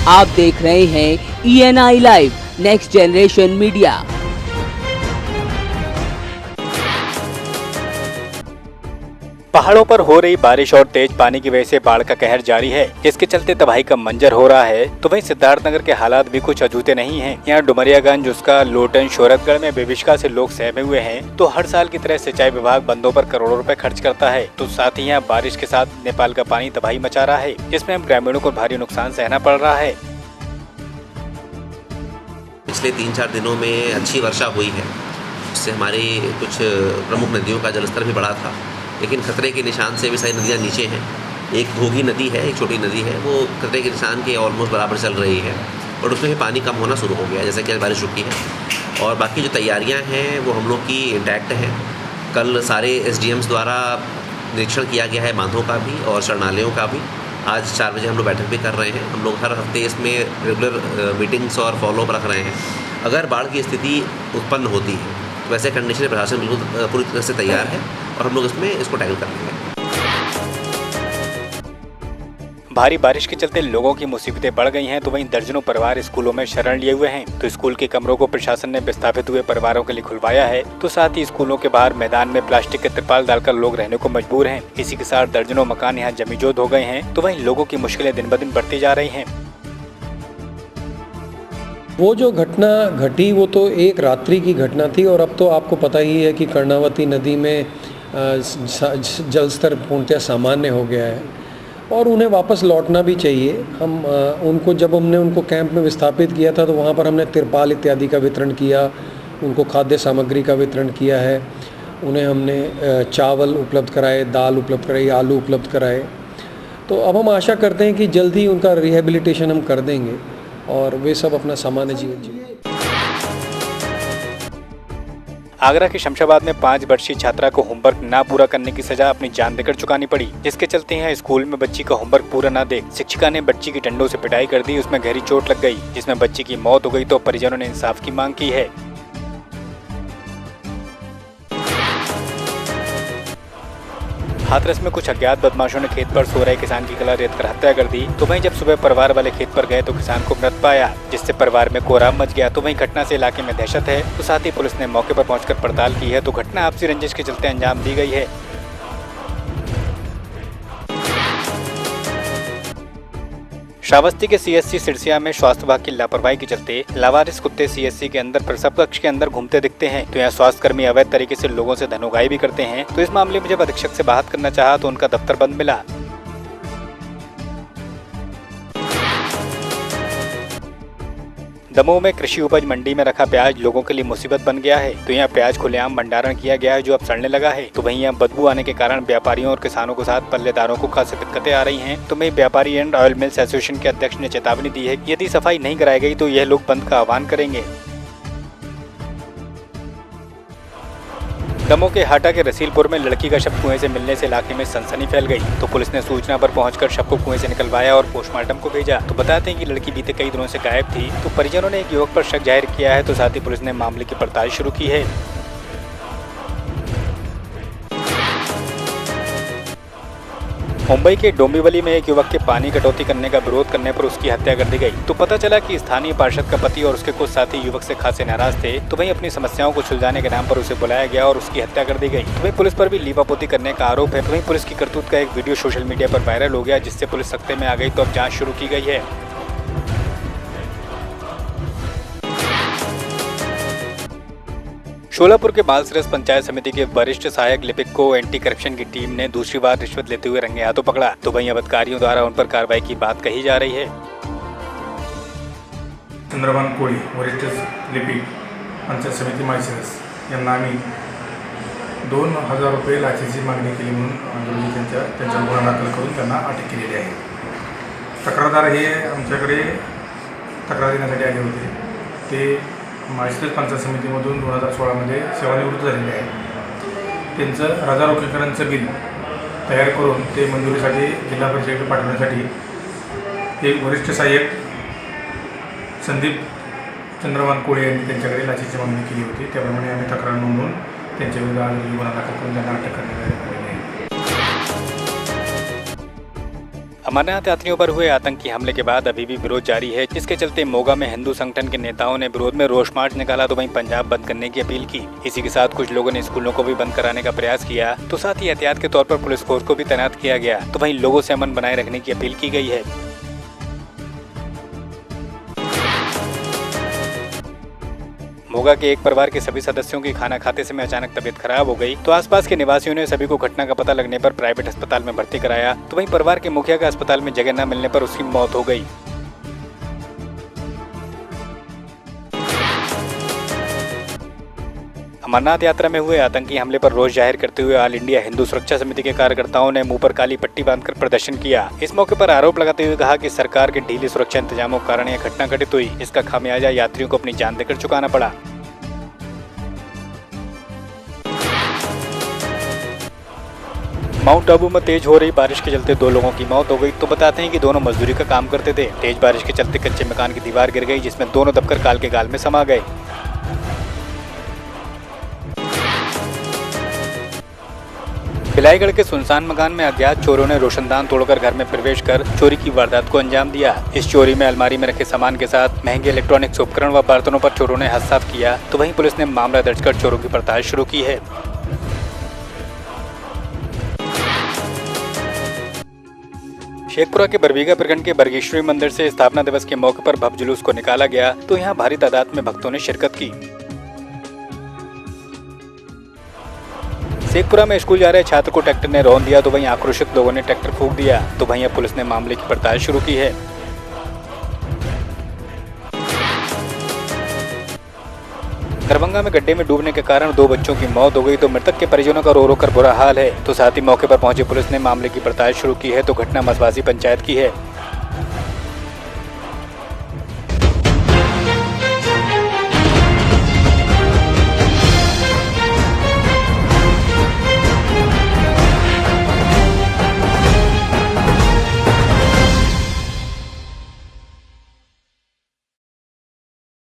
आप देख रहे हैं ENI live next generation media. पहाड़ों पर हो रही बारिश और तेज पानी की वजह से बाढ़ का कहर जारी है, जिसके चलते तबाही का मंजर हो रहा है। तो वहीं सिद्धार्थनगर के हालात भी कुछ अजूते नहीं हैं। यहाँ डुमरियागंज, उसका लोटन, शोहरतगढ़ में विभीषिका से लोग सहमे हुए हैं। तो हर साल की तरह सिंचाई विभाग बंदों पर करोड़ों रुपए खर्च करता है। तो साथ ही यहाँ बारिश के साथ नेपाल का पानी तबाही मचा रहा है, जिसमें हम ग्रामीणों को भारी नुकसान सहना पड़ रहा है। पिछले 3-4 दिनों में अच्छी वर्षा हुई है, इससे हमारी कुछ प्रमुख नदियों का जलस्तर भी बढ़ा था, लेकिन खतरे के निशान से भी सारी नदियाँ नीचे हैं। एक घोघी नदी है, एक छोटी नदी है, वो खतरे के निशान के ऑलमोस्ट बराबर चल रही है और उसमें भी पानी कम होना शुरू हो गया जैसे कि आज बारिश रुकी है। और बाकी जो तैयारियां हैं वो हम लोग की इंटैक्ट हैं। कल सारे SDMs द्वारा निरीक्षण किया गया है बांधों का भी और शरणालयों का भी। आज 4 बजे हम लोग बैठक भी कर रहे हैं। हम लोग हर हफ्ते इसमें रेगुलर मीटिंग्स और फॉलोअप रख रहे हैं। अगर बाढ़ की स्थिति उत्पन्न होती है तो वैसे कंडीशन में प्रशासन बिल्कुल पूरी तरह से तैयार है और हम लोग इसमें इसको टैकल कर लेंगे। भारी बारिश के चलते लोगों की मुसीबतें बढ़ गई हैं। तो वहीं दर्जनों परिवार स्कूलों में शरण लिए हुए हैं। तो स्कूल के कमरों को प्रशासन ने विस्थापित हुए परिवारों के लिए खुलवाया है। तो साथ ही स्कूलों के बाहर मैदान में प्लास्टिक के तिरपाल डालकर लोग रहने को मजबूर हैं। इसी के साथ दर्जनों मकान यहाँ जमीजोद हो गए हैं। तो वहीं लोगों की मुश्किलें दिन ब दिन बढ़ती जा रही हैं। वो जो घटना घटी वो तो एक रात्रि की घटना थी और अब तो आपको पता ही है कि कर्णावती नदी में जलस्तर पूर्णतः सामान्य हो गया है और उन्हें वापस लौटना भी चाहिए। हम उनको जब हमने उनको कैंप में विस्थापित किया था तो वहाँ पर हमने तिरपाल इत्यादि का वितरण किया, उनको खाद्य सामग्री का वितरण किया है, उन्हें हमने चावल उपलब्ध कराए, दाल उपलब्ध कराई, आलू उपलब्ध कराए। तो अब हम आशा करते हैं कि जल्द ही उनका रिहेबिलिटेशन हम कर देंगे और वे सब अपना सामान्य जीवन जिए। आगरा के शमशाबाद में 5 वर्षीय छात्रा को होमवर्क ना पूरा करने की सजा अपनी जान देकर चुकानी पड़ी, जिसके चलते यहाँ स्कूल में बच्ची का होमवर्क पूरा ना देख शिक्षिका ने बच्ची की डंडों से पिटाई कर दी। उसमें गहरी चोट लग गई, जिसमें बच्ची की मौत हो गई। तो परिजनों ने इंसाफ की मांग की है। हाथरस में कुछ अज्ञात बदमाशों ने खेत पर सो रहे किसान की गला रेत कर हत्या कर दी। तो वहीं जब सुबह परिवार वाले खेत पर गए तो किसान को मृत पाया, जिससे परिवार में कोहराम मच गया। तो वहीं घटना से इलाके में दहशत है। तो साथ ही पुलिस ने मौके पर पहुंचकर पड़ताल की है। तो घटना आपसी रंजिश के चलते अंजाम दी गई है। श्रावस्ती के CSC सिरसिया में स्वास्थ्य विभाग की लापरवाही के चलते लावारिस कुत्ते CSC के अंदर प्रसव कक्ष के अंदर घूमते दिखते हैं। तो यहाँ स्वास्थ्य कर्मी अवैध तरीके से लोगों से धन उगाही भी करते हैं। तो इस मामले में जब अधीक्षक से बात करना चाहा तो उनका दफ्तर बंद मिला। दमोह में कृषि उपज मंडी में रखा प्याज लोगों के लिए मुसीबत बन गया है। तो यहाँ प्याज खुलेआम भंडारण किया गया है, जो अब सड़ने लगा है। तो वहीं यहाँ बदबू आने के कारण व्यापारियों और किसानों के साथ पल्लेदारों को खासी दिक्कतें आ रही हैं। तो वहीं व्यापारी एंड ऑयल मिल्स एसोसिएशन के अध्यक्ष ने चेतावनी दी है कि यदि सफाई नहीं कराई गई तो यह लोग बंद का आह्वान करेंगे। दमोह के हाटा के रसीलपुर में लड़की का शव कुएं से मिलने से इलाके में सनसनी फैल गई। तो पुलिस ने सूचना पर पहुंचकर शव को कुएं से निकलवाया और पोस्टमार्टम को भेजा। तो बताते हैं कि लड़की बीते कई दिनों से गायब थी। तो परिजनों ने एक युवक पर शक जाहिर किया है। तो साथ ही पुलिस ने मामले की पड़ताल शुरू की है। मुंबई के डोंबिवली में एक युवक के पानी कटौती करने का विरोध करने पर उसकी हत्या कर दी गई। तो पता चला कि स्थानीय पार्षद का पति और उसके कुछ साथी युवक से खासे नाराज थे। तो वहीं अपनी समस्याओं को सुलझाने के नाम पर उसे बुलाया गया और उसकी हत्या कर दी गई। तो वहीं पुलिस पर भी लीपापोती करने का आरोप है। तो वहीं पुलिस की करतूत का एक वीडियो सोशल मीडिया पर वायरल हो गया, जिससे पुलिस सख्ते में आ गई। तो अब जाँच शुरू की गई है। शोलापुर के बालसरस पंचायत समिति के वरिष्ठ सहायक लिपिक को एंटी करप्शन की टीम ने दूसरी बार रिश्वत लेते हुए रंगे हाथों पकड़ा। तो वहीं अधिकारियों द्वारा उन पर कार्रवाई की बात कही जा रही है। चंद्रभान कोळी वरिष्ठ लिपिक पंचायत समिती बालसरस यांना आम्ही 2000 रुपये लाचेची मागणी केली म्हणून त्यांच्या गुन्हा दाखल करून त्यांना अटक केलेली आहे। तक्रारदार हे आमच्याकडे तक्रार देण्यासाठी आले होते। ते माळशिरस पंचायत समितीमधून 2016 मध्ये सेवानिवृत्त झालेले आहे। त्यांचं रजा रोखेकरांचं बिल तयार करून ते मंजुरीसाठी जिल्हा परिषदेकडे पाठवण्यासाठी हे वरिष्ठ सहाय्यक संदीप चंद्रभान कोळी यांनी त्यांच्याकडे लाचेची मागणी केली होती। त्याप्रमाणे आम्ही तक्रार नोंदवून त्यांच्याविरुद्ध आज गुन्हा दाखल करून त्यांना अटक करण्यात आली आहे। अमरनाथ यात्रियों पर हुए आतंकी हमले के बाद अभी भी विरोध जारी है, जिसके चलते मोगा में हिंदू संगठन के नेताओं ने विरोध में रोष मार्च निकाला तो वहीं पंजाब बंद करने की अपील की। इसी के साथ कुछ लोगों ने स्कूलों को भी बंद कराने का प्रयास किया, तो साथ ही एहतियात के तौर पर पुलिस फोर्स को भी तैनात किया गया, तो वहीं लोगों से अमन बनाए रखने की अपील की गई है। मोगा के एक परिवार के सभी सदस्यों की खाना खाते समय अचानक तबीयत खराब हो गई, तो आसपास के निवासियों ने सभी को घटना का पता लगने पर प्राइवेट अस्पताल में भर्ती कराया, तो वहीं परिवार के मुखिया का अस्पताल में जगह न मिलने पर उसकी मौत हो गई। अमरनाथ यात्रा में हुए आतंकी हमले पर रोष जाहिर करते हुए ऑल इंडिया हिंदू सुरक्षा समिति के कार्यकर्ताओं ने मुंह पर काली पट्टी बांधकर प्रदर्शन किया। इस मौके पर आरोप लगाते हुए कहा कि सरकार के ढीले सुरक्षा इंतजामों के कारण यह घटना घटित हुई। इसका खामियाजा यात्रियों को अपनी जान देकर चुकाना पड़ा। माउंट आबू में तेज हो रही बारिश के चलते 2 लोगों की मौत हो गई। तो बताते हैं कि दोनों मजदूरी का काम करते थे। तेज बारिश के चलते कच्चे मकान की दीवार गिर गई, जिसमें दोनों दबकर काल के गाल में समा गए। भिलाईगढ़ के सुनसान मकान में अज्ञात चोरों ने रोशनदान तोड़कर घर में प्रवेश कर चोरी की वारदात को अंजाम दिया। इस चोरी में अलमारी में रखे सामान के साथ महंगे इलेक्ट्रॉनिक्स उपकरण व बर्तनों पर चोरों ने हाथ साफ किया, तो वहीं पुलिस ने मामला दर्ज कर चोरों की पड़ताल शुरू की है। शेखपुरा के बरबीघा प्रखंड के बरगेश्वरी मंदिर से स्थापना दिवस के मौके पर भव्य जुलूस को निकाला गया, तो यहाँ भारी तादाद में भक्तों ने शिरकत की। शेखपुरा में स्कूल जा रहे छात्र को ट्रैक्टर ने रौंद दिया, तो वहीं आक्रोशित लोगों ने ट्रैक्टर फूंक दिया, तो वहीं अब पुलिस ने मामले की पड़ताल शुरू की है। दरभंगा में गड्ढे में डूबने के कारण 2 बच्चों की मौत हो गई, तो मृतक के परिजनों का रो रो कर बुरा हाल है, तो साथ ही मौके पर पहुंची पुलिस ने मामले की पड़ताल शुरू की है, तो घटना मसवासी पंचायत की है।